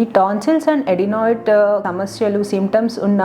ఈ tonsils and adenoid సమస్యలు symptoms ఉన్న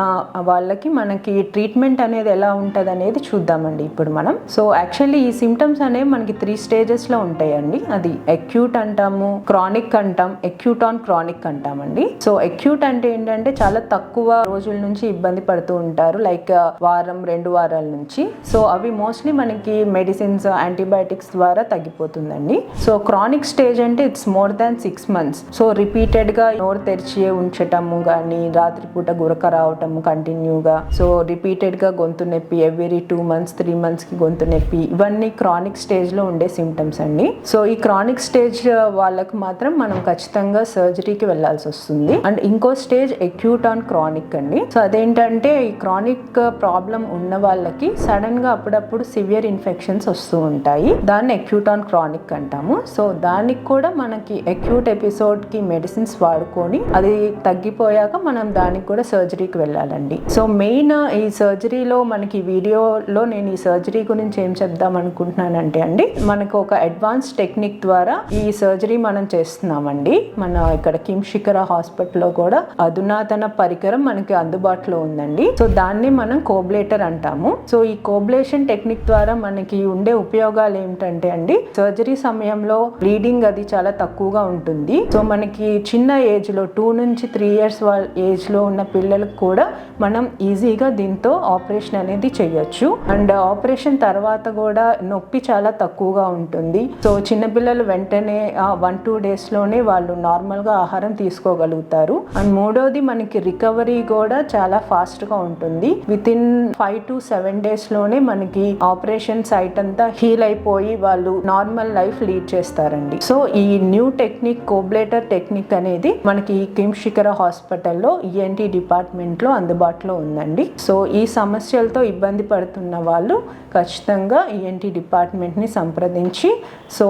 వాళ్ళకి మనకి ట్రీట్మెంట్ అనేది ఎలా ఉంటుంది అనేది చూద్దామండి ఇప్పుడు మనం. సో యాక్చువల్లీ ఈ సిమ్టమ్స్ అనేవి మనకి 3 స్టేజెస్ లో ఉంటాయండి. అది అక్యూట్ అంటాము, క్రానిక్ అంటాం, అక్యూట్ ఆన్ క్రానిక్ అంటామండి. సో అక్యూట్ అంటే ఏంటంటే చాలా తక్కువ రోజుల నుంచి ఇబ్బంది పడుతూ ఉంటారు, లైక్ వారం 2 వారాల నుంచి. సో అవి మోస్ట్లీ మనకి మెడిసిన్స్ యాంటీబయాటిక్స్ ద్వారా తగ్గిపోతుందండి. సో క్రానిక్ స్టేజ్ అంటే it's more than 6 months. So repeated గా నోరు తెరిచి ఉంచటము కానీ, రాత్రిపూట గురక రావటము కంటిన్యూగా, సో రిపీటెడ్ గా గొంతు నొప్పి ఎవ్రీ 2 months 3 months కి గొంతు నొప్పి, ఇవన్నీ క్రానిక్ స్టేజ్ లో ఉండే సిమ్టమ్స్ అండి. సో ఈ క్రానిక్ స్టేజ్ వాళ్ళకు మాత్రం మనం ఖచ్చితంగా సర్జరీకి వెళ్లాల్సి వస్తుంది. అండ్ ఇంకో స్టేజ్ అక్యూట్ ఆన్ క్రానిక్ అండి. సో అదేంటంటే ఈ క్రానిక్ ప్రాబ్లం ఉన్న వాళ్ళకి సడన్ గా అప్పుడప్పుడు సివియర్ ఇన్ఫెక్షన్స్ వస్తూ ఉంటాయి, దాన్ని అక్యూట్ ఆన్ క్రానిక్ అంటాము. సో దానికి కూడా మనకి అక్యూట్ ఎపిసోడ్ కి మెడిసిన్స్ వాడుకొని అది తగ్గిపోయాక మనం దానికి కూడా సర్జరీకి వెళ్ళాలండి. సో మెయిన్ ఈ సర్జరీలో మనకి వీడియోలో నేను ఈ సర్జరీ గురించి ఏం చెప్దాం అనుకుంటున్నానంటే అండి, మనకు ఒక అడ్వాన్స్ టెక్నిక్ ద్వారా ఈ సర్జరీ మనం చేస్తున్నామండి. మన ఇక్కడ కిమ్స్ శిఖర హాస్పిటల్లో కూడా అధునాతన పరికరం మనకి అందుబాటులో ఉందండి. సో దాన్ని మనం కోబ్లేటర్ అంటాము. సో ఈ కోబ్లేషన్ టెక్నిక్ ద్వారా మనకి ఉండే ఉపయోగాలు ఏమిటంటే అండి, సర్జరీ సమయంలో బ్లీడింగ్ అది చాలా తక్కువగా ఉంటుంది. సో మనకి చిన్న ఏజ్ లో 2 నుంచి 3 years ఏజ్ లో ఉన్న పిల్లలకు కూడా మనం ఈజీగా దీంతో ఆపరేషన్ అనేది చేయొచ్చు. అండ్ ఆపరేషన్ తర్వాత కూడా నొప్పి చాలా తక్కువగా ఉంటుంది. సో చిన్నపిల్లలు వెంటనే 1-2 days లోనే వాళ్ళు నార్మల్ గా ఆహారం తీసుకోగలుగుతారు. అండ్ మూడోది మనకి రికవరీ కూడా చాలా ఫాస్ట్ గా ఉంటుంది. వితిన్ 5 to 7 days లోనే మనకి ఆపరేషన్ సైట్ అంతా హీల్ అయిపోయి వాళ్ళు నార్మల్ లైఫ్ లీడ్ చేస్తారండి. సో ఈ న్యూ టెక్నిక్ కోబ్లేటర్ టెక్నిక్ అనేది మనకి కిమ్స్ శిఖర హాస్పిటల్లో ఈఎన్టీ డిపార్ట్మెంట్ లో అందుబాటులో ఉందండి. సో ఈ సమస్యలతో ఇబ్బంది పడుతున్న వాళ్ళు ఖచ్చితంగా ఈఎన్టీ డిపార్ట్మెంట్ ని సంప్రదించి సో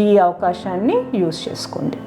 ఈ అవకాశాన్ని యూజ్ చేసుకోండి.